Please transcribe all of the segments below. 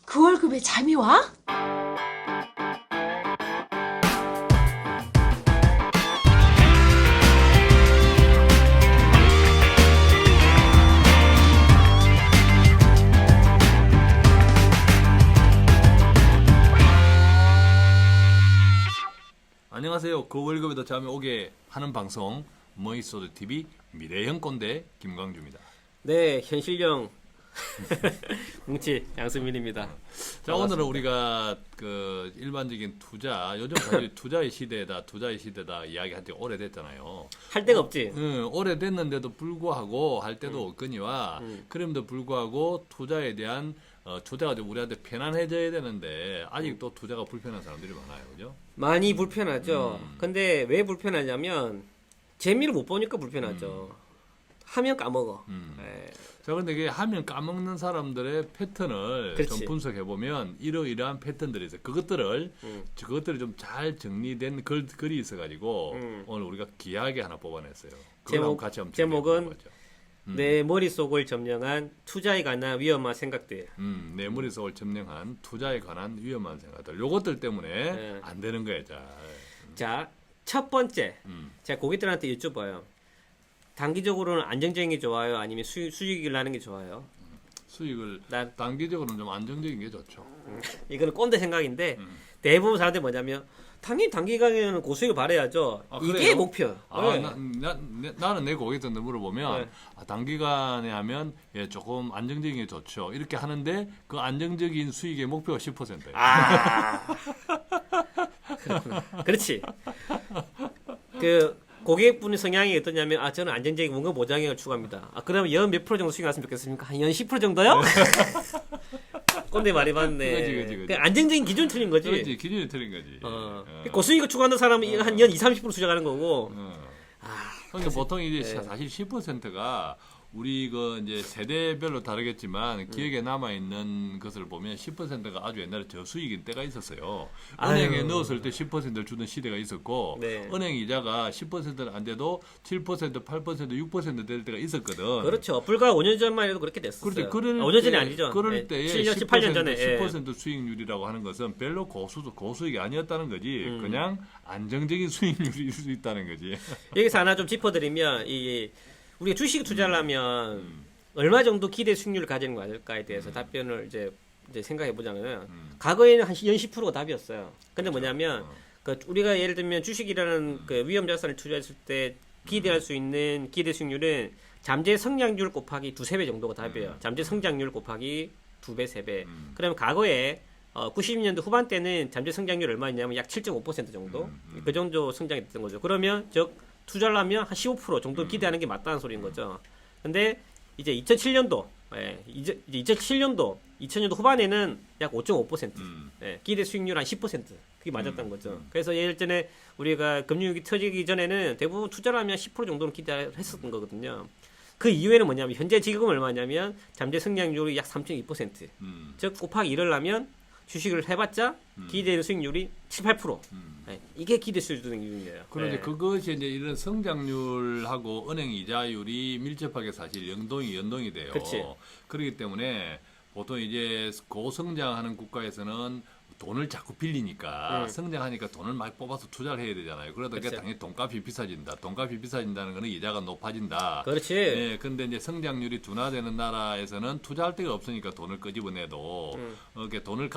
그 월급에 잠이 와? 안녕하세요. 그 월급에도 잠이 오게 하는 방송 머니소드 TV 미래형 꼰대 김광주입니다. 네, 현실형 뭉치 양수민입니다. 자, 오늘은 우리가 그 일반적인 투자, 요즘 사실 투자의 시대다 이야기한 지 오래됐잖아요. 할 데가 없지. 오래됐는데도 불구하고 할 때도 없거니와 그럼에도 불구하고 투자에 대한 투자가 좀 우리한테 편안해져야 되는데 아직도 투자가 불편한 사람들이 많아요, 그죠? 많이 불편하죠. 근데 왜 불편하냐면 재미를 못 보니까 불편하죠. 하면 까먹어. 예. 자, 근데 이게 하면 까먹는 사람들의 패턴을 그렇지. 좀 분석해 보면 이러이러한 패턴들이 있어요. 그것들을 좀 잘 정리된 글이 있어가지고 오늘 우리가 귀하게 하나 뽑아냈어요. 제목은 내 머릿속을 점령한 투자에 관한 위험한 생각들. 내 머릿속을 점령한 투자에 관한 위험한 생각들. 요것들 때문에 네. 안 되는 거예요. 자, 첫 번째. 제가 고객들한테 여쭤봐요. 단기적으로는 안정적인 게 좋아요? 아니면 수익을 나는 게 좋아요? 수익을 단기적으로는 좀 안정적인 게 좋죠. 이거는 꼰대 생각인데 대부분 사람들이 뭐냐면 당연히 단기간에는 고수익을 바라야죠. 이게 그래요? 목표. 네. 나는 내 고객들한테 물어보면 네. 단기간에 하면 조금 안정적인 게 좋죠. 이렇게 하는데 그 안정적인 수익의 목표가 10%예요. 그렇구나. 그렇지. 그 고객분의 성향이 어떠냐면 저는 안정적인 원금 보장액을 추구합니다. 그러면 연 몇 프로 정도 수익 났으면 좋겠습니까? 한 연 10% 정도요? 꼰대 말이 맞네. 그치. 그 안정적인 기준 틀린 거지. 그렇지, 기준이 틀린 거지. 고수익을 추구하는 사람은 한 연 20, 30% 수익하는 거고. 그러니까 보통 이제 사실 10%가 우리 그 이제 세대별로 다르겠지만 기억에 남아 있는 것을 보면 10%가 아주 옛날에 저수익인 때가 있었어요. 은행에 넣었을 때 10%를 주는 시대가 있었고 네. 은행 이자가 10%는 안 돼도 7%, 8%, 6%될 때가 있었거든. 그렇죠. 불과 5년 전만 해도 그렇게 됐었어요. 그렇지. 그럴 5년 전이 아니죠. 그럴 때에 7년, 18년 전에. 10% 수익률이라고 하는 것은 별로 고수익이 아니었다는 거지. 그냥 안정적인 수익률일 수 있다는 거지. 여기서 하나 좀 짚어드리면 우리가 주식 투자를 하면 얼마 정도 기대 수익률을 가지는 거 아닐까에 대해서 답변을 이제 생각해 보자면 과거에는 한 연 10%가 답이었어요. 근데 뭐냐면 그 우리가 예를 들면 주식이라는 그 위험 자산을 투자했을 때 기대할 수 있는 기대 수익률은 잠재 성장률 곱하기 두세 배 정도가 답이에요. 잠재 성장률 곱하기 2배, 3배. 그러면 과거에 90년대 후반 때는 잠재 성장률 얼마였냐면 약 7.5% 정도? 그 정도 성장했던 거죠. 그러면 즉 투자를 하면 한 15% 정도 기대하는 게 맞다는 소리인 거죠. 근데 이제 2007년도, 이제 2000년도 후반에는 약 5.5%, 기대 수익률 한 10%, 그게 맞았던 거죠. 그래서 예를 전에 우리가 금융위기 터지기 전에는 대부분 투자를 하면 10% 정도는 기대했었던 거거든요. 그 이후에는 뭐냐면 현재 지금 얼마냐면 잠재 성장률이 약 3.2%, 즉 곱하기 1을 하면 주식을 해봤자 기대되는 수익률이 7, 8%. 이게 기대 수익률이에요. 그런데 그것이 이제 이런 성장률하고 은행 이자율이 밀접하게 사실 연동이 돼요. 그치. 그렇기 때문에 보통 이제 고성장하는 국가에서는 돈을 자꾸 빌리니까 성장하니까 돈을 많이 뽑아서 투자를 해야 되잖아요. 그러다 보니까 당연히 돈값이 비싸진다. 돈값이 비싸진다는 거는 이자가 높아진다. 그렇지. 네, 근데 이제 성장률이 둔화되는 나라에서는 투자할 데가 없으니까 돈을 끄집어내도 이렇게 돈에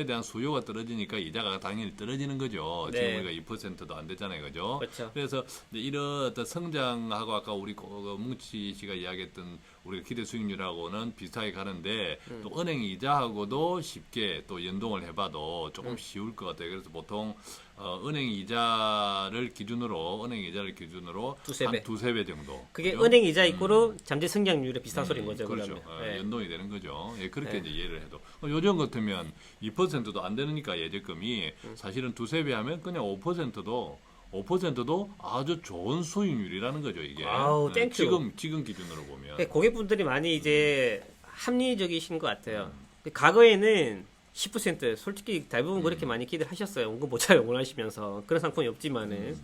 대한 수요가 떨어지니까 이자가 당연히 떨어지는 거죠. 네. 지금 우리가 2%도 안 되잖아요, 그죠? 그렇죠. 그래서 이제 이런 어떤 성장하고 아까 우리 뭉치 씨가 이야기했던 우리가 기대 수익률하고는 비슷하게 가는데 또 은행 이자하고도 쉽게 또 연동을 해봐도 조금 쉬울 것 같아요. 그래서 보통 은행 이자를 기준으로 두세 배. 한 두세 배 정도. 그게 그죠? 은행 이자 있고로 잠재 성장률에 비슷한 소리인 거죠. 그렇죠. 그러면. 연동이 되는 거죠. 그렇게 이제 이해를 해도 요즘 같으면 2%도 안 되니까 예적금이 사실은 두세 배 하면 그냥 5%도 아주 좋은 수익률이라는 거죠, 이게. 아우, 땡큐. 지금 기준으로 보면. 고객분들이 많이 이제 합리적이신 것 같아요. 과거에는 10% 솔직히 대부분 그렇게 많이 기대를 하셨어요. 원금 보장을 원하시면서 그런 상품이 없지만은.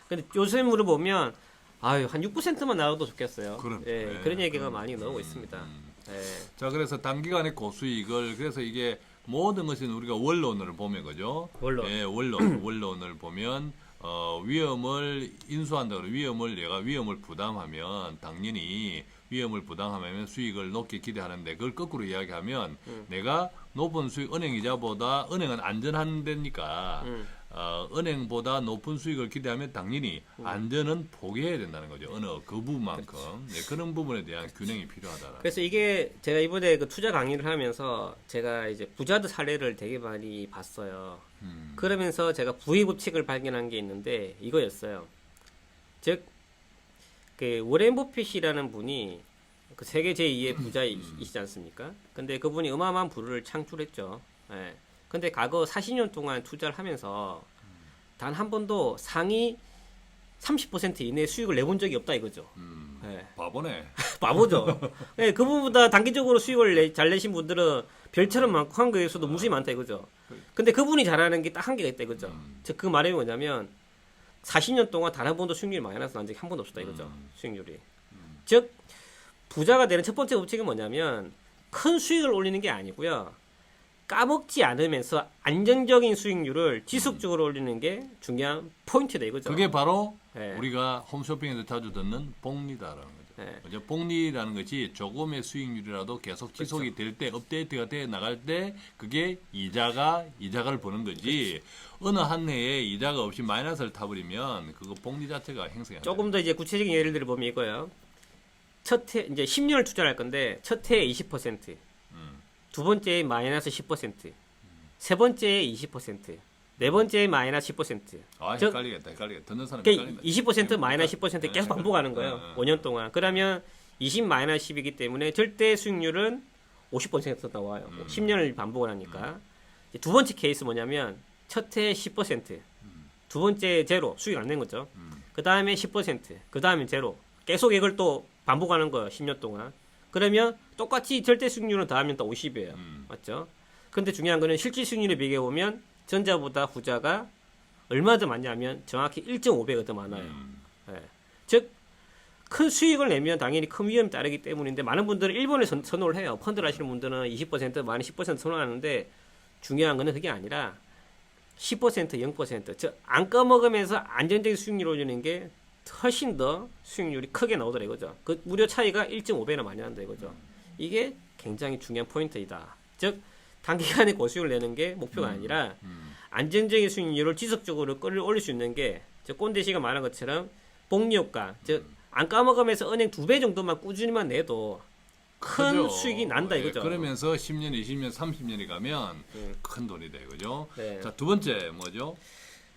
근데 요새 물어보면 한 6%만 나와도 좋겠어요. 그런 얘기가 많이 나오고 있습니다. 예. 자, 그래서 단기간에 고수익을 그래서 이게 모든 것은 우리가 원론을 보면 그죠? 원론. 예, 원론을 보면 위험을 인수한다 그래 내가 위험을 부담하면 당연히 위험을 부담하면 수익을 높게 기대하는데 그걸 거꾸로 이야기하면 내가 높은 수익 은행 이자보다 은행은 안전한 데니까 은행보다 높은 수익을 기대하면 당연히 안전은 포기해야 된다는 거죠. 어느 그 부분만큼 네, 그런 부분에 대한 균형이 필요하다. 그래서 이게 제가 이번에 그 투자 강의를 하면서 제가 이제 부자들 사례를 되게 많이 봤어요. 그러면서 제가 부의법칙을 발견한 게 있는데 이거였어요. 즉, 그 워렌 버핏이라는 분이 그 세계 제2의 부자이시지 않습니까? 근데 그분이 어마어마한 부를 창출했죠. 예. 근데 과거 40년 동안 투자를 하면서 단 한 번도 상위 30% 이내 수익을 내본 적이 없다 이거죠. 예. 바보네. 바보죠. 예, 그분보다 단기적으로 수익을 잘 내신 분들은 별처럼 많고 한국에서도 무수히 많다 이거죠. 근데 그분이 잘하는 게 딱 한계가 있다 이거죠. 즉 그 말이 뭐냐면 40년 동안 단 한 번도 수익률이 마이너스 난 적이 한 번도 없었다 이거죠. 수익률이. 즉 부자가 되는 첫 번째 법칙은 뭐냐면 큰 수익을 올리는 게 아니고요. 까먹지 않으면서 안정적인 수익률을 지속적으로 올리는 게 중요한 포인트다 이거죠. 그게 바로 예. 우리가 홈쇼핑에서 자주 듣는 복리다라는 거죠. 예. 그죠? 복리라는 것이 조금의 수익률이라도 계속 지속이 될 때 업데이트가 돼 나갈 때 그게 이자를 보는 거지. 어느 한 해에 이자가 없이 마이너스를 타버리면 그거 복리 자체가 행성이 안 돼요. 조금 더 이제 구체적인 예를 들어 보면 이거예요. 첫 해 이제 10년을 투자할 건데 첫 해에 20%, 두 번째에 마이너스 10%, 세 번째에 20%, 네 번째에 마이너스 10%. 아, 즉, 헷갈리겠다. 듣는 사람 그러니까 헷갈린다. 20% 마이너스 10% 계속 반복하는 거예요. 5년 동안. 그러면 20 마이너스 10이기 때문에 절대 수익률은 50% 나와요. 10년을 반복을 하니까. 이제 두 번째 케이스 뭐냐면 첫 해에 10%, 두 번째 제로 수익 안 낸 거죠. 그 다음에 10%, 그 다음에 제로. 계속 이걸 또 반복하는 거예요. 10년 동안. 그러면 똑같이 절대 수익률은 더하면 또 50이에요. 맞죠? 근데 중요한 거는 실질 수익률에 비교해 보면 전자보다 후자가 얼마 더 많냐면 정확히 1.5배가 더 많아요. 예. 즉, 큰 수익을 내면 당연히 큰 위험이 따르기 때문인데 많은 분들은 1번을 선호를 해요. 펀드를 하시는 분들은 20% 많이 10% 선호하는데 중요한 거는 그게 아니라 10%, 0%, 즉, 안 꺼먹으면서 안정적인 수익률을 올리는 게 훨씬 더 수익률이 크게 나오더라 이거죠. 그 무려 차이가 1.5배나 많이 난다 이거죠. 이게 굉장히 중요한 포인트이다. 즉 단기간에 고수익을 내는 게 목표가 아니라 안정적인 수익률을 지속적으로 끌어올릴 수 있는 게 꼰대 씨가 말한 것처럼 복리효과, 즉 안 까먹으면서 은행 2배 정도만 꾸준히만 내도 큰 그죠. 수익이 난다 이거죠. 그러면서 10년, 20년, 30년이 가면 큰 돈이 돼 그죠? 네. 자, 두 번째 뭐죠?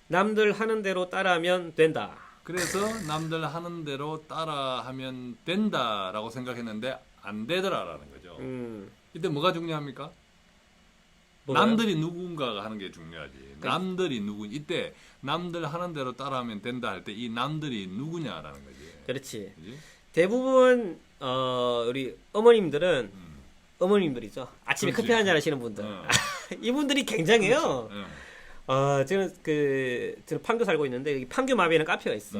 남들 하는 대로 따라하면 된다. 그래서 남들 하는 대로 따라하면 된다라고 생각했는데 안 되더라라는 거죠. 이때 뭐가 중요합니까? 뭐가요? 남들이 누군가가 하는 게 중요하지. 남들이 이때 남들 하는 대로 따라하면 된다 할 때 이 남들이 누구냐라는 거지. 그렇지. 그지? 대부분 우리 어머님들은 어머님들이죠. 아침에 그렇지. 커피 한잔 하시는 분들. 이분들이 굉장해요. 그렇지. 저는 판교 살고 있는데 여기 판교마비라는 카페가 있어.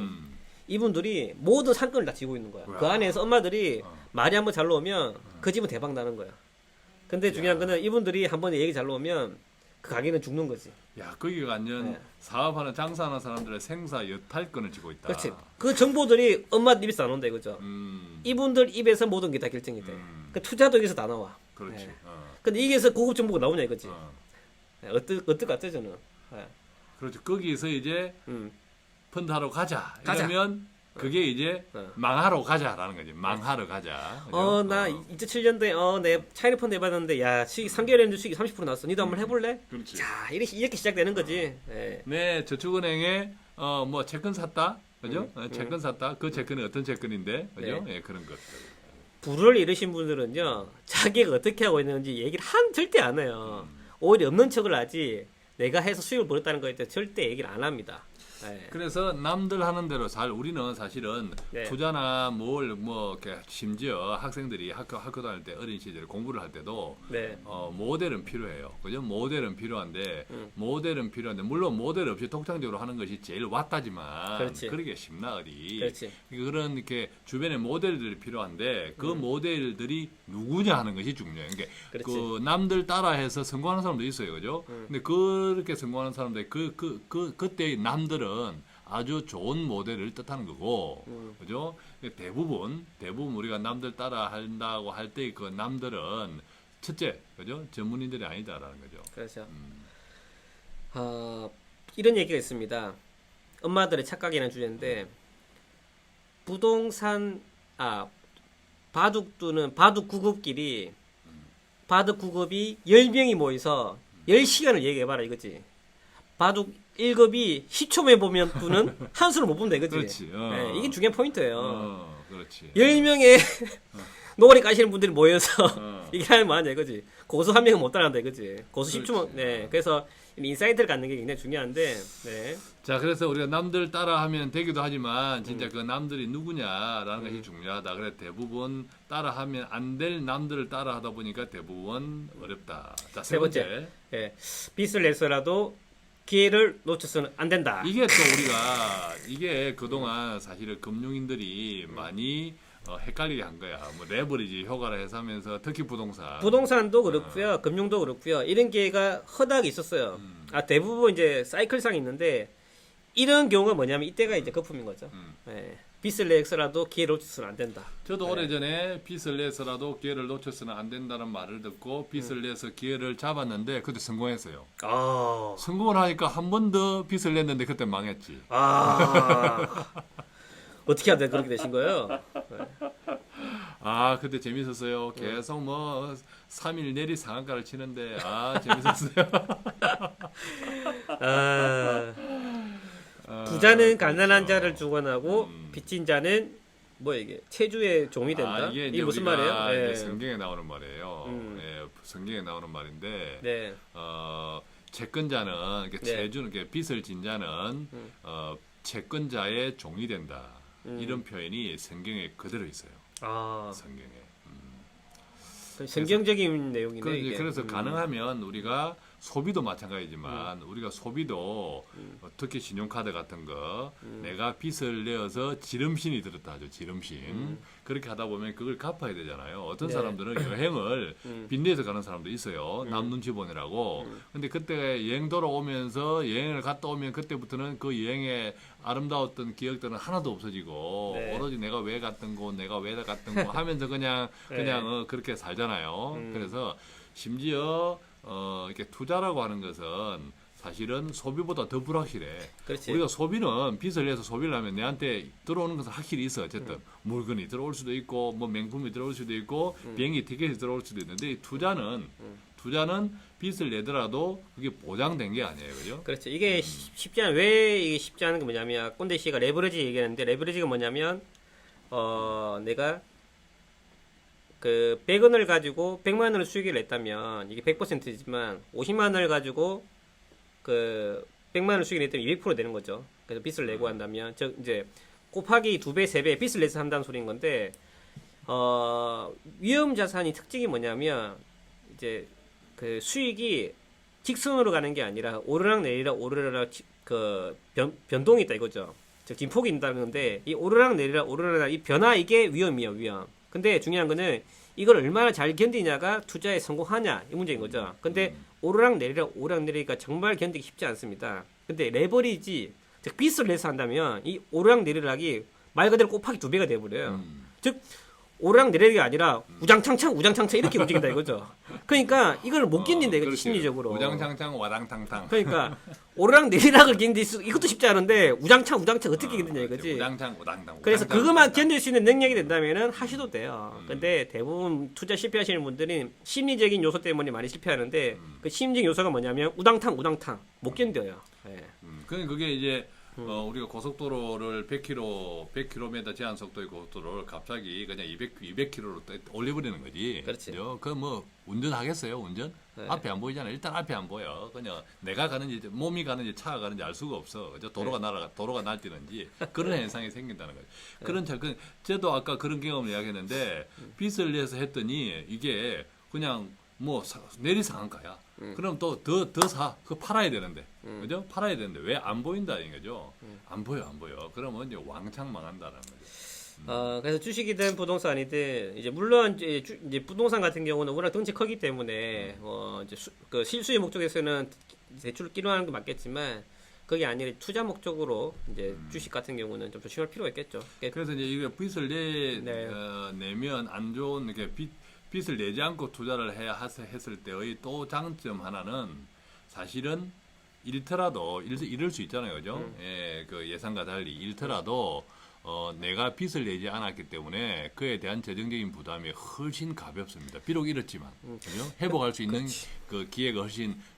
이분들이 모든 상권을 다 쥐고 있는 거야. 우와. 그 안에서 엄마들이 말이 한번 잘 나오면 그 집은 대박 나는 거야. 근데 중요한 거는 이분들이 한번 얘기 잘 나오면 그 가게는 죽는 거지. 야, 거기가 완전 네. 사업하는 장사하는 사람들의 생사 여탈권을 쥐고 있다. 그렇지. 그 정보들이 엄마 입에서 안 온다 이거죠. 이분들 입에서 모든 게 다 결정이 돼. 그 투자도 여기서 다 나와. 그렇지. 네. 근데 이게서 고급 정보가 나오냐 이거지. 어떨까 저는. 네. 그렇죠. 거기서 이제 음. 펀드 하러 가자. 가자. 이러면 그게 이제 망하러 가자라는 거지. 망하러 가자. 그죠? 나 2007년도에 내 차이나 펀드 해봤는데 야 수익 3개월 했는데 수익이 30% 났어. 니도 한번 해볼래? 그렇지. 자 이렇게 시작되는 거지. 예. 네, 저축은행에 뭐 채권 샀다. 그죠? 채권 샀다. 그 채권이 어떤 채권인데. 그죠? 네. 예, 그런 것. 부를 잃으신 분들은요 자기가 어떻게 하고 있는지 얘기를 절대 안 해요. 오히려 없는 척을 하지 내가 해서 수익을 벌였다는 거에 대해 절대 얘기를 안 합니다. 예. 그래서 남들 하는 대로 우리는 사실은 네. 투자나 이렇게 심지어 학생들이 학교 다닐 때 어린 시절에 공부를 할 때도 네. 모델은 필요해요. 그죠? 모델은 필요한데 물론 모델 없이 독창적으로 하는 것이 제일 왔다지만 그렇지. 그러게 쉽나 어디. 그렇지. 그런 이렇게 주변에 모델들이 필요한데 그 모델들이 누구냐 하는 것이 중요해요. 그러니까 그렇지. 그 남들 따라해서 성공하는 사람도 있어요. 그죠? 근데 그렇게 성공하는 사람들 그때의 남들은 아주 좋은 모델을 뜻하는 거고, 그죠? 대부분 우리가 남들 따라 한다고 할 때 그 남들은 첫째, 그죠? 전문인들이 아니다라는 거죠. 그렇죠. 이런 얘기가 있습니다. 엄마들의 착각이라는 주제인데 부동산 바둑 9급끼리 바둑 9급이 10명이 모여서 10시간을 얘기해봐라 이거지. 바둑 1급이 10초만 보면 분은 한 수를 못 본다 이거지. 그렇지. 네, 이게 중요한 포인트예요. 그렇지. 10명의 노가리 까시는 분들이 모여서 이게 하면 뭐하냐 이거지. 고수 한 명은 못 따라간다 이거지. 고수 10초만. 네. 그래서 인사이트를 갖는 게 굉장히 중요한데. 네. 자, 그래서 우리가 남들 따라하면 되기도 하지만 진짜 그 남들이 누구냐라는 것이 중요하다. 그래 대부분 따라하면 안 될 남들을 따라하다 보니까 대부분 어렵다. 자, 세 번째. 네. 빚을 내서라도 기회를 놓쳐서는 안 된다. 이게 또 이게 그동안 사실은 금융인들이 많이 헷갈리게 한 거야. 뭐 레버리지 효과를 해서 하면서 특히 부동산도 그렇고요. 금융도 그렇고요. 이런 기회가 허다하게 있었어요. 대부분 이제 사이클상이 있는데 이런 경우가 뭐냐면 이때가 이제 거품인 거죠. 네. 빚을 내서라도 기회를 놓쳐서는 안 된다. 저도 오래전에 빚을 내서라도 기회를 놓쳐서는 안 된다는 말을 듣고 빚을 내서 기회를 잡았는데 그때 성공했어요. 성공을 하니까 한 번 더 빚을 냈는데 그때 망했지. 어떻게 하다 그렇게 되신 거예요? 네. 그때 재밌었어요. 계속 3일 내리 상한가를 치는데 재밌었어요. 부자는 가난한 자를 주관하고 빚진 자는 이게 체주의 종이 된다. 이게 무슨 말이에요? 네. 성경에 나오는 말이에요. 네, 성경에 나오는 말인데 네. 채권자는 체주는 빚을 진 자는 채권자의 종이 된다. 이런 표현이 성경에 그대로 있어요. 성경에. 성경적인 내용이네. 이게. 그래서 가능하면 우리가 소비도 마찬가지지만 우리가 소비도 특히 신용카드 같은 거 내가 빚을 내어서 지름신이 들었다 하죠. 지름신. 그렇게 하다 보면 그걸 갚아야 되잖아요. 어떤 사람들은 여행을 빚내서 가는 사람도 있어요. 남 눈치 보느라고. 근데 그때 여행 돌아오면서 여행을 갔다 오면 그때부터는 그 여행의 아름다웠던 기억들은 하나도 없어지고 오로지 내가 왜 갔던 거 하면서 그냥 그렇게 살잖아요. 그래서 심지어 이렇게 투자라고 하는 것은 사실은 소비보다 더 불확실해. 그렇지. 우리가 소비는 빚을 내서 소비를 하면 내한테 들어오는 것은 확실히 있어. 어쨌든 물건이 들어올 수도 있고 명품이 들어올 수도 있고 비행기 티켓이 들어올 수도 있는데 투자는 빚을 내더라도 그게 보장된 게 아니에요. 그죠? 그렇죠. 이게 쉽지 않아. 왜 이게 쉽지 않은 게 뭐냐면 꼰대 씨가 레버리지 얘기하는데 레버리지가 뭐냐면 내가 100원을 가지고 100만 원을 수익을 냈다면 이게 100%지만 50만 원을 가지고 100만 원을 수익을 냈다면 200% 되는 거죠. 그래서 빚을 내고 한다면 이제 곱하기 2배, 3배 빚을 내서 한다는 소리인 건데 위험 자산이 특징이 뭐냐면 이제 수익이 직선으로 가는 게 아니라 오르락 내리락 변동이 있다 이거죠. 즉 진폭이 있다는 건데 이 오르락 내리락 이 변화 이게 위험이에요. 위험. 근데 중요한 거는 이걸 얼마나 잘 견디냐가 투자에 성공하냐 이 문제인 거죠. 근데 오르락 내리니까 정말 견디기 쉽지 않습니다. 근데 레버리지 즉 빚을 내서 한다면 이 오르락 내리락이 말 그대로 곱하기 2배가 돼버려요. 즉 오르락 내리락이 아니라 우장창창 이렇게 움직인다 이거죠. 그러니까 이걸 못 견딘다 이거지 심리적으로. 우장창창 와당탕탕. 그러니까 오르락 내리락을 견딜 수 이것도 쉽지 않은데 우장창 어떻게 견디냐 이거지. 우장창 우당탕. 그래서 그것만 견딜 수 있는 능력이 된다면은 하셔도 돼요. 근데 대부분 투자 실패하시는 분들은 심리적인 요소 때문에 많이 실패하는데 그 심리적인 요소가 뭐냐면 우당탕 못 견뎌요. 네. 그게 이제 우리가 고속도로를 100km 제한 속도의 고속도로를 갑자기 그냥 200km로 올려버리는 거지. 그렇지. 그 뭐 운전하겠어요, 운전? 네. 앞에 안 보이잖아. 일단 앞에 안 보여. 그냥 내가 가는지 몸이 가는지 차가 가는지 알 수가 없어. 그죠? 도로가 날뛰는지 그런 현상이 생긴다는 거죠. 그런 저도 아까 그런 경험을 이야기했는데 빚을 내서 했더니 이게 그냥 뭐 내리상한가야. 그럼 또 더 사. 그거 팔아야 되는데. 그죠? 팔아야 되는데 왜 안 보인다 이거죠. 안 보여. 그러면 이제 왕창 망한다는 거죠. 그래서 주식이든 부동산이든 이제 물론 이제 부동산 같은 경우는 워낙 덩치 크기 때문에 이제 그 실수의 목적에서는 대출을 끼로하는 게 맞겠지만 그게 아니라 투자 목적으로 이제 주식 같은 경우는 좀 조심할 필요가 있겠죠. 그래서 이제 이게 빚을 네. 내면 안 좋은 이렇게 빚을 내지 않고 투자를 해야 했을 때의 또 장점 하나는 사실은 잃더라도 이럴 수 있잖아요, 그죠? 예, 그 예상과 달리 잃더라도 내가 빚을 내지 않았기 때문에 그에 대한 재정적인 부담이 훨씬 가볍습니다. 비록 잃었지만, 그죠? 회복할 수 있는 그 기회가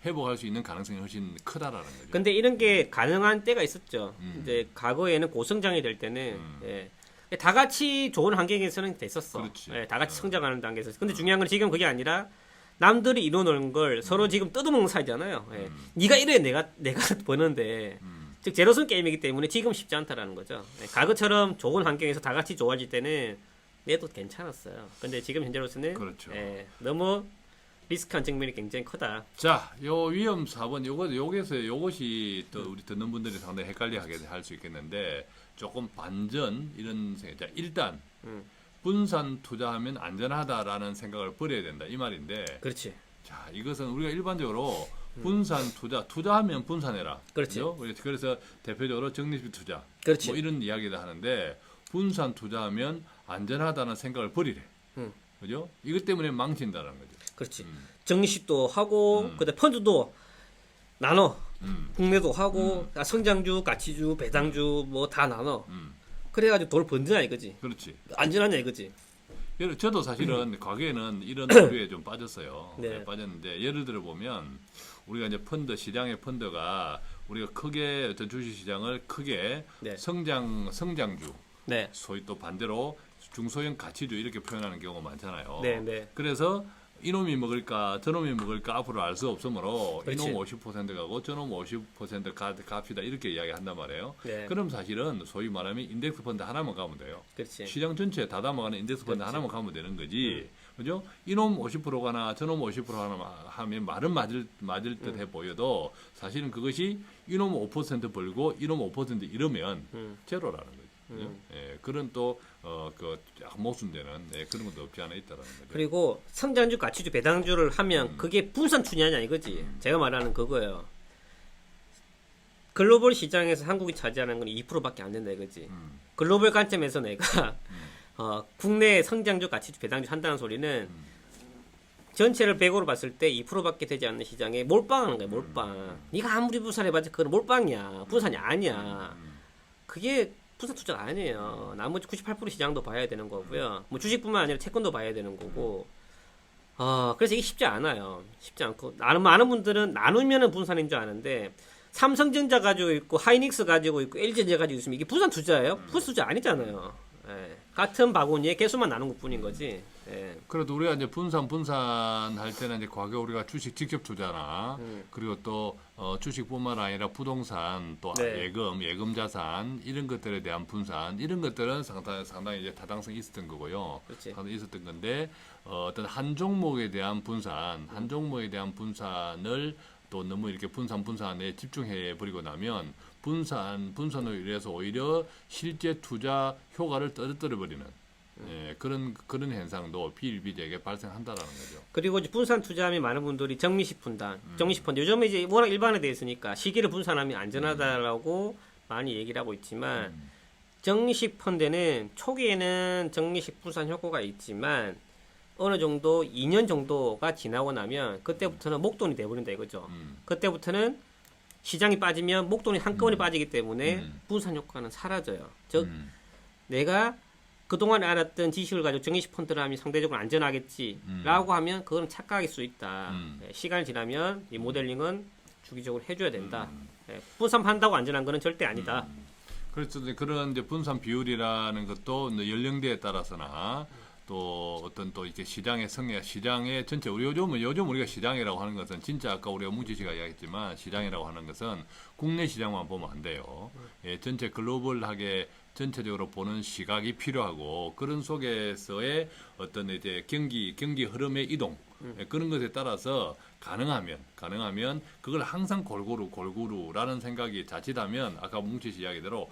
회복할 수 있는 가능성이 훨씬 크다라는 거죠. 근데 이런 게 가능한 때가 있었죠. 이제 과거에는 고성장이 될 때는 예. 다 같이 좋은 환경에서는 됐었어. 그렇지. 예, 다 같이 성장하는 단계에서. 근데 중요한 건 지금 그게 아니라 남들이 이뤄놓은 걸 서로 지금 뜯어먹는 사이잖아요. 예. 네가 이래 내가 버는데 즉 제로섬 게임이기 때문에 지금 쉽지 않다라는 거죠. 예, 과거처럼 좋은 환경에서 다 같이 좋아질 때는 내도 괜찮았어요. 근데 지금 현재로서는 그렇죠. 예, 너무 리스크한 측면이 굉장히 크다. 자, 요 위험 4번 요것이 또 우리 듣는 분들이 상당히 헷갈려하게 할 수 있겠는데 조금 반전 이런 생각. 자, 일단 분산 투자하면 안전하다라는 생각을 버려야 된다 이 말인데. 그렇지. 자, 이것은 우리가 일반적으로 분산 투자하면 분산해라. 그렇지. 그죠? 그래서 대표적으로 적립식 투자. 그렇지. 뭐 이런 이야기를 하는데 분산 투자하면 안전하다는 생각을 버리래. 그죠? 이것 때문에 망친다는 거죠. 그렇지. 정리식도 하고 그다음 펀드도 나눠. 국내도 하고 성장주, 가치주, 배당주 뭐 다 나눠. 그래가지고 돈을 번드냐 이거지. 그렇지. 안전하냐 이거지. 저도 사실은 과거에는 이런 오류에 좀 빠졌어요. 네. 네, 빠졌는데 예를 들어 보면 우리가 이제 시장의 펀드가 우리가 크게 어떤 주식 시장을 크게 네. 성장주, 네. 소위 또 반대로 중소형 가치주 이렇게 표현하는 경우가 많잖아요. 네, 네. 그래서 이놈이 먹을까 저놈이 먹을까 앞으로 알 수 없으므로 그렇지. 이놈 50% 가고 저놈 50% 갑시다 이렇게 이야기한단 말이에요. 네. 그럼 사실은 소위 말하면 인덱스 펀드 하나만 가면 돼요. 그렇지. 시장 전체에 다 담아가는 인덱스 펀드 하나만 가면 되는 거지. 그죠? 이놈 50% 가나 저놈 50% 하나 하면 말은 맞을 듯 해 보여도 사실은 그것이 이놈 5% 벌고 이놈 5% 잃으면 제로라는 거죠. 그죠? 예, 그런 또 모순되는 그런 것도 없지 않아 있다라는 거죠. 그리고 성장주, 가치주, 배당주를 하면 그게 분산 투자냐 이거지. 제가 말하는 그거예요. 글로벌 시장에서 한국이 차지하는 건 2%밖에 안 된다 이거지. 글로벌 관점에서 내가 국내 성장주, 가치주, 배당주 한다는 소리는 전체를 100으로 봤을 때 2%밖에 되지 않는 시장에 몰빵하는 거야. 몰빵. 네가 아무리 분산해봤자 그건 몰빵이야. 분산이 아니야. 그게 분산 투자가 아니에요. 나머지 98% 시장도 봐야 되는 거고요. 뭐 주식뿐만 아니라 채권도 봐야 되는 거고. 그래서 이게 쉽지 않아요. 쉽지 않고 많은 분들은 나누면은 분산인 줄 아는데 삼성전자 가지고 있고 하이닉스 가지고 있고 LG전자 가지고 있으면 이게 분산 투자예요? 분산 투자 아니잖아요. 예. 같은 바구니에 개수만 나눈 것뿐인 거지. 예. 그래도 우리가 이제 분산할 때는 이제 과거 우리가 주식 직접 투자나 그리고 또 주식뿐만 아니라 부동산 또 네. 예금 자산 이런 것들에 대한 분산 이런 것들은 상당히 이제 타당성이 있었던 거고요. 그렇지. 상당히 있었던 건데 어떤 한 종목에 대한 분산을 또 너무 이렇게 분산에 집중해 버리고 나면 분산으로 인해서 오히려 실제 투자 효과를 떨어뜨려 버리는 그런 현상도 비일비재하게 발생한다라는 거죠. 그리고 이제 분산 투자하면 많은 분들이 정리식 펀드, 요즘에 이제 워낙 일반화되어 있으니까 시기를 분산하면 안전하다라고 많이 얘기를 하고 있지만 정리식 펀드는 초기에는 정리식 분산 효과가 있지만 어느 정도 2년 정도가 지나고 나면 그때부터는 목돈이 돼버린다 이거죠. 그때부터는 시장이 빠지면 목돈이 한꺼번에 빠지기 때문에 분산 효과는 사라져요. 즉 내가 그동안 알았던 지식을 가지고 정리식 펀드를 하면 상대적으로 안전하겠지라고 하면 그건 착각일 수 있다. 시간이 지나면 이 모델링은 주기적으로 해줘야 된다. 예, 분산한다고 안전한 거는 절대 아니다. 그래서 이제 그런 이제 분산 비율이라는 것도 이제 연령대에 따라서나 또 어떤 또 이렇게 시장의 성향, 시장의 전체 우리 요즘 우리가 시장이라고 하는 것은 진짜 아까 우리가 뭉치 씨가 이야기했지만 시장이라고 하는 것은 국내 시장만 보면 안 돼요. 예, 전체 글로벌하게 전체적으로 보는 시각이 필요하고 그런 속에서의 어떤 이제 경기 흐름의 이동 예, 그런 것에 따라서 가능하면 그걸 항상 골고루라는 생각이 자칫하면 아까 뭉치 씨 이야기대로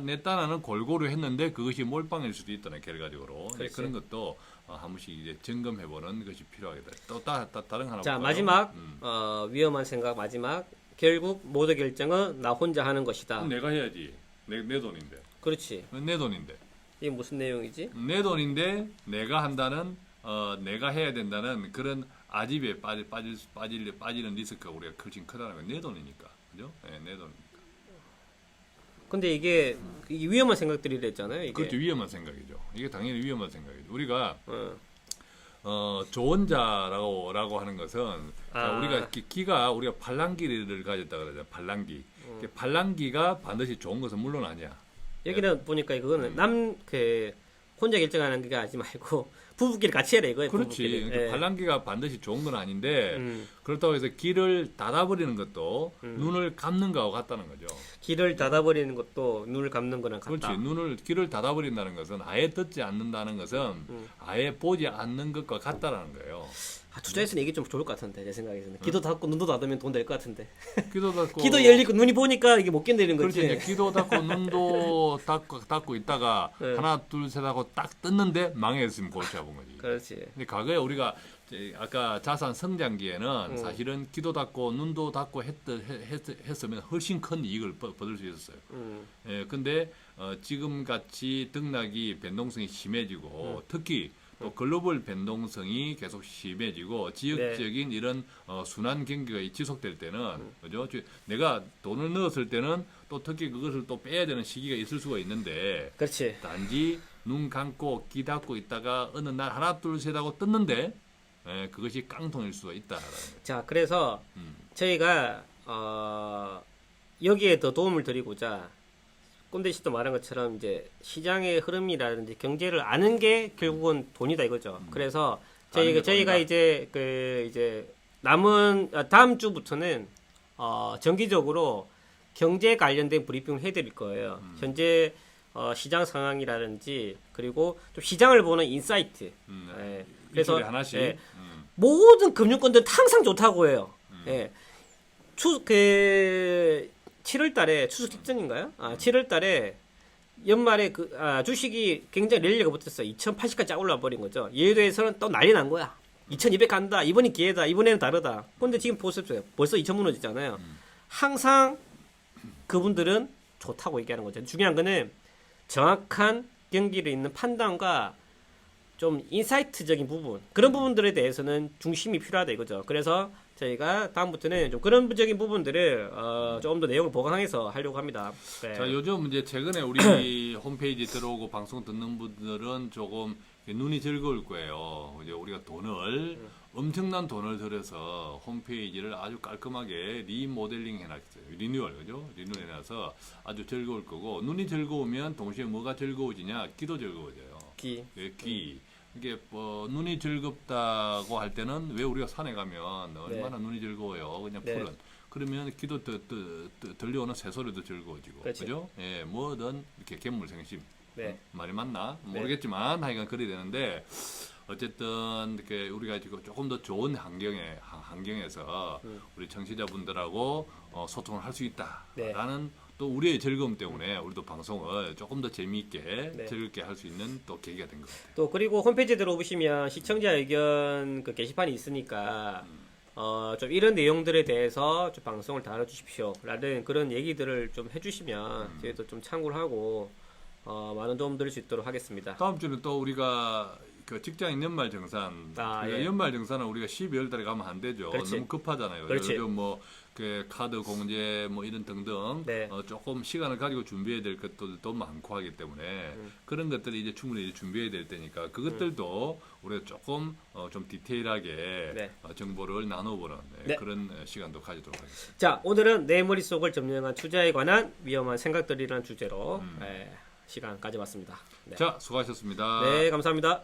내 딴에는 골고루 했는데 그것이 몰빵일 수도 있다는 결과적으로 네, 그런 것도 한 번씩 이제 점검해보는 것이 필요하겠다. 또 다른 하나 자 볼까요? 마지막 위험한 생각 마지막 결국 모든 결정은 나 혼자 하는 것이다. 그럼 내가 해야지. 내 돈인데. 그렇지. 내 돈인데. 이게 무슨 내용이지? 내 돈인데 내가 한다는 내가 해야 된다는 그런 아집에 빠지는 리스크가 우리가 훨씬 크다는 건 내 돈이니까. 그죠? 네, 내 돈이니까. 근데 이게 위험한 생각들이랬잖아요. 이게. 그렇죠. 위험한 생각이죠. 이게 당연히 위험한 생각이죠. 우리가 어. 조언자라고 하는 것은 자, 우리가 기가 우리가 팔랑귀를 가졌다 그러죠. 팔랑귀. 팔랑귀가 반드시 좋은 것은 물론 아니야. 여기는 보니까 이거는 혼자 결정하는 게 하지 말고 부부끼리 같이 해라 이거예요. 그렇지. 부부끼리. 팔랑귀가 반드시 좋은 건 아닌데 그렇다고 해서 길을 닫아버리는 것도 눈을 감는 거하고 같다는 거죠. 길을 닫아버리는 것도 눈을 감는 거랑 같다. 그렇지. 길을 닫아버린다는 것은 아예 듣지 않는다는 것은 아예 보지 않는 것과 같다라는 거예요. 투자에서는 이게 좀 좋을 것 같은데 내 생각에서는 기도 닫고 눈도 닫으면 돈 될 것 같은데. 기도 닫고 기도 열리고 눈이 보니까 이게 못 견디는 거지. 그렇지. 이제 기도 닫고 눈도 닫고 있다가 네. 하나 둘 셋 하고 딱 떴는데 망했으면 골치 아픈 거지. 그렇지. 근데 과거에 우리가 아까 자산 성장기에는 사실은 기도 닫고 눈도 닫고 했으면 훨씬 큰 이익을 얻을 수 있었어요. 예, 근데 지금 같이 등락이 변동성이 심해지고 특히 또 글로벌 변동성이 계속 심해지고 지역적인 네. 이런 순환 경기가 지속될 때는 그죠? 내가 돈을 넣었을 때는 또 특히 그것을 또 빼야 되는 시기가 있을 수가 있는데 그렇지. 단지 눈 감고 귀 닫고 있다가 어느 날 하나 둘 셋 하고 떴는데 그것이 깡통일 수가 있다라는 거죠. 자, 그래서 저희가 여기에 더 도움을 드리고자 꼰대 씨도 말한 것처럼 이제 시장의 흐름이라든지 경제를 아는 게 결국은 돈이다 이거죠. 그래서 저희가 이제 이제 남은 다음 주부터는 정기적으로 경제 관련된 브리핑을 해드릴 거예요. 현재 시장 상황이라든지 그리고 좀 시장을 보는 인사이트. 예. 그래서 하나씩. 예. 모든 금융권들은 항상 좋다고 해요. 예. 7월 달에 추석 직전인가요? 7월 달에 연말에 주식이 굉장히 랠리가 붙었어요. 2080까지 쫙 올라와 버린 거죠. 예외에서는 또 난리 난 거야. 2200 간다. 이번이 기회다. 이번에는 다르다. 근데 지금 보십시오. 벌써 2000 무너지잖아요. 항상 그분들은 좋다고 얘기하는 거죠. 중요한 거는 정확한 경기를 있는 판단과 좀 인사이트적인 부분 그런 부분들에 대해서는 중심이 필요하다 이거죠. 그래서 저희가 다음부터는 좀 그런 부분적인 부분들을 조금 더 내용을 보강해서 하려고 합니다. 네. 자, 요즘 이제 최근에 우리 홈페이지 들어오고 방송 듣는 분들은 조금 눈이 즐거울 거예요. 이제 우리가 엄청난 돈을 들여서 홈페이지를 아주 깔끔하게 리모델링 해놨어요. 리뉴얼, 그죠? 리뉴얼 해놔서 아주 즐거울 거고, 눈이 즐거우면 동시에 뭐가 즐거워지냐? 귀도 즐거워져요. 귀. 귀. 이게 눈이 즐겁다고 할 때는 왜 우리가 산에 가면 얼마나 눈이 즐거워요. 그냥 푸른. 그러면 귀도 들려오는 새소리도 즐거워지고. 그렇지. 그죠? 예, 뭐든 이렇게 괴물생심. 네. 말이 맞나? 모르겠지만 하여간 그리 되는데 어쨌든 이렇게 우리가 지금 조금 더 좋은 환경에서 우리 청취자분들하고 소통을 할 수 있다라는 또 우리의 즐거움 때문에 우리도 방송을 조금 더 재미있게 즐겁게 할 수 있는 또 계기가 된 것 같아요. 또 그리고 홈페이지 들어오시면 시청자 의견 게시판이 있으니까 좀 이런 내용들에 대해서 좀 방송을 다뤄주십시오 라는 그런 얘기들을 좀 해주시면 저희도 좀 참고를 하고 많은 도움 드릴 수 있도록 하겠습니다. 다음 주는 또 우리가 그 직장인 연말 정산. 예. 연말 정산은 우리가 12월 달에 가면 안 되죠. 그렇지. 너무 급하잖아요. 그렇지. 요즘 뭐 그 카드 공제 뭐 이런 등등 네. 조금 시간을 가지고 준비해야 될 것들도 많고 하기 때문에 그런 것들이 이제 충분히 이제 준비해야 될 때니까 그것들도 우리가 조금 좀 디테일하게 네. 정보를 나눠보는 네. 그런 시간도 가지도록 하겠습니다. 자, 오늘은 내 머릿속을 점령한 투자에 관한 위험한 생각들이라는 주제로 시간 가져봤습니다. 네. 자, 수고하셨습니다. 네, 감사합니다.